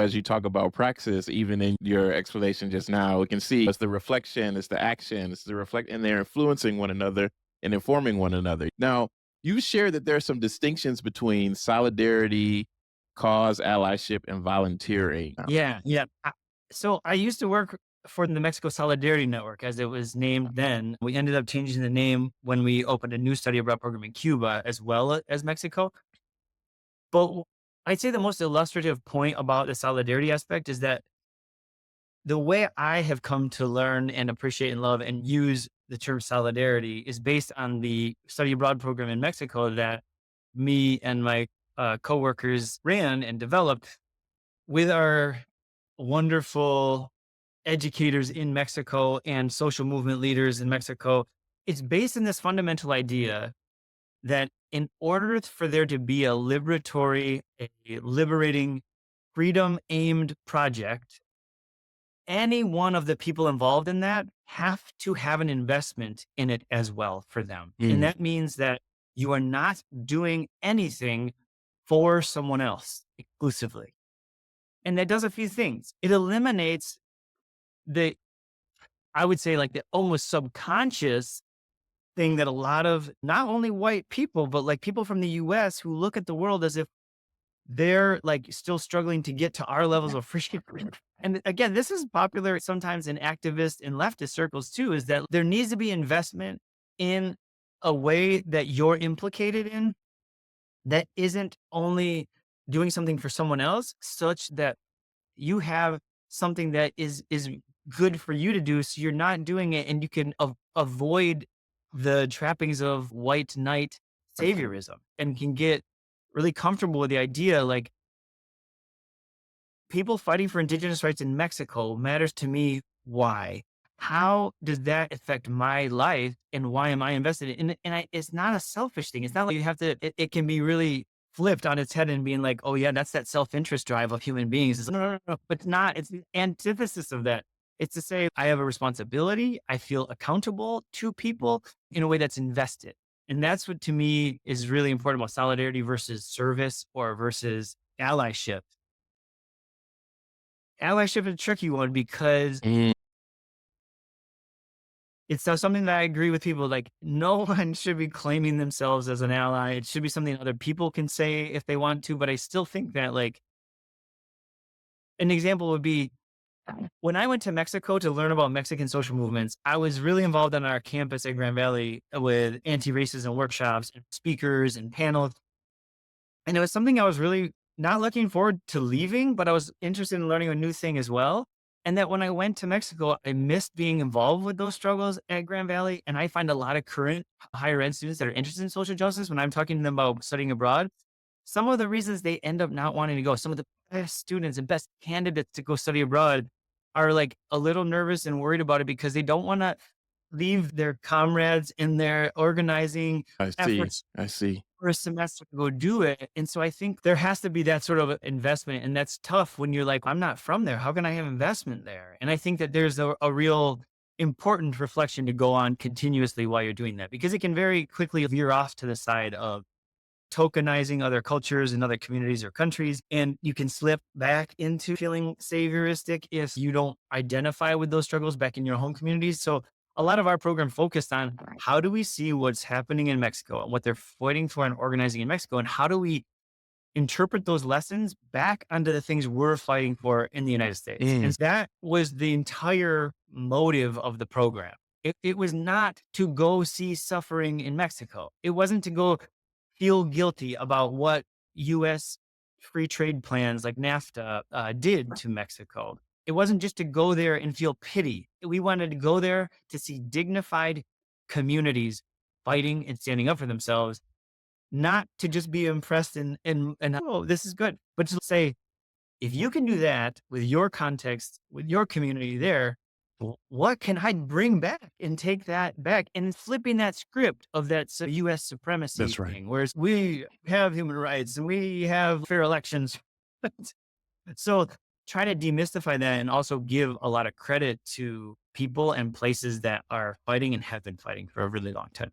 As you talk about praxis, even in your explanation just now, we can see it's the reflection, it's the action, it's the reflect, and they're influencing one another and informing one another. Now, you shared that there are some distinctions between solidarity, cause, allyship, and volunteering. Yeah, yeah. So I used to work for the Mexico Solidarity Network, as it was named then. We ended up changing the name when we opened a new study abroad program in Cuba as well as Mexico. But I'd say the most illustrative point about the solidarity aspect is that the way I have come to learn and appreciate and love and use the term solidarity is based on the study abroad program in Mexico that me and my coworkers ran and developed with our wonderful educators in Mexico and social movement leaders in Mexico. It's based in this fundamental idea that in order for there to be a liberatory, a liberating, freedom aimed project, any one of the people involved in that have to have an investment in it as well for them. And Mm, that means that you are not doing anything for someone else exclusively. And that does a few things. It eliminates the, I would say, like the almost subconscious thing that a lot of not only white people, but like people from the US who look at the world as if they're like still struggling to get to our levels of freedom. And again, this is popular sometimes in activist and leftist circles too, is that there needs to be investment in a way that you're implicated in that isn't only doing something for someone else, such that you have something that is good for you to do, so you're not doing it and you can avoid the trappings of white knight saviorism and can get really comfortable with the idea like people fighting for indigenous rights in Mexico matters to me. Why? How does that affect my life and why am I invested in it? It's not a selfish thing. It's not like you have to, it can be really flipped on its head and being like, oh yeah, that's that self-interest drive of human beings. It's, no, no, no, no, but it's not. It's the antithesis of that. It's to say, I have a responsibility. I feel accountable to people in a way that's invested. And that's what to me is really important about solidarity versus service or versus allyship. Allyship is a tricky one because mm, it's something that I agree with people, like, no one should be claiming themselves as an ally. It should be something other people can say if they want to, but I still think that, like, an example would be when I went to Mexico to learn about Mexican social movements, I was really involved on our campus at Grand Valley with anti-racism workshops and speakers and panels. And it was something I was really not looking forward to leaving, but I was interested in learning a new thing as well. And that when I went to Mexico, I missed being involved with those struggles at Grand Valley. And I find a lot of current higher ed students that are interested in social justice when I'm talking to them about studying abroad. Some of the reasons they end up not wanting to go, some of the best students and best candidates to go study abroad are like a little nervous and worried about it because they don't want to leave their comrades in their organizing I see. efforts I see. for a semester to go do it. And so I think there has to be that sort of investment. And that's tough when you're like, I'm not from there. How can I have investment there? And I think that there's a real important reflection to go on continuously while you're doing that, because it can very quickly veer off to the side of tokenizing other cultures and other communities or countries. And you can slip back into feeling savioristic if you don't identify with those struggles back in your home communities. So a lot of our program focused on how do we see what's happening in Mexico and what they're fighting for and organizing in Mexico, and how do we interpret those lessons back onto the things we're fighting for in the United States. Mm, And that was the entire motive of the program. It was not to go see suffering in Mexico. It wasn't to go feel guilty about what US free trade plans like NAFTA did to Mexico. It wasn't just to go there and feel pity. We wanted to go there to see dignified communities fighting and standing up for themselves, not to just be impressed and oh, this is good, but to say, if you can do that with your context, with your community there, what can I bring back and take that back and flipping that script of that US supremacy that's right. thing, whereas we have human rights and we have fair elections. So try to demystify that and also give a lot of credit to people and places that are fighting and have been fighting for a really long time.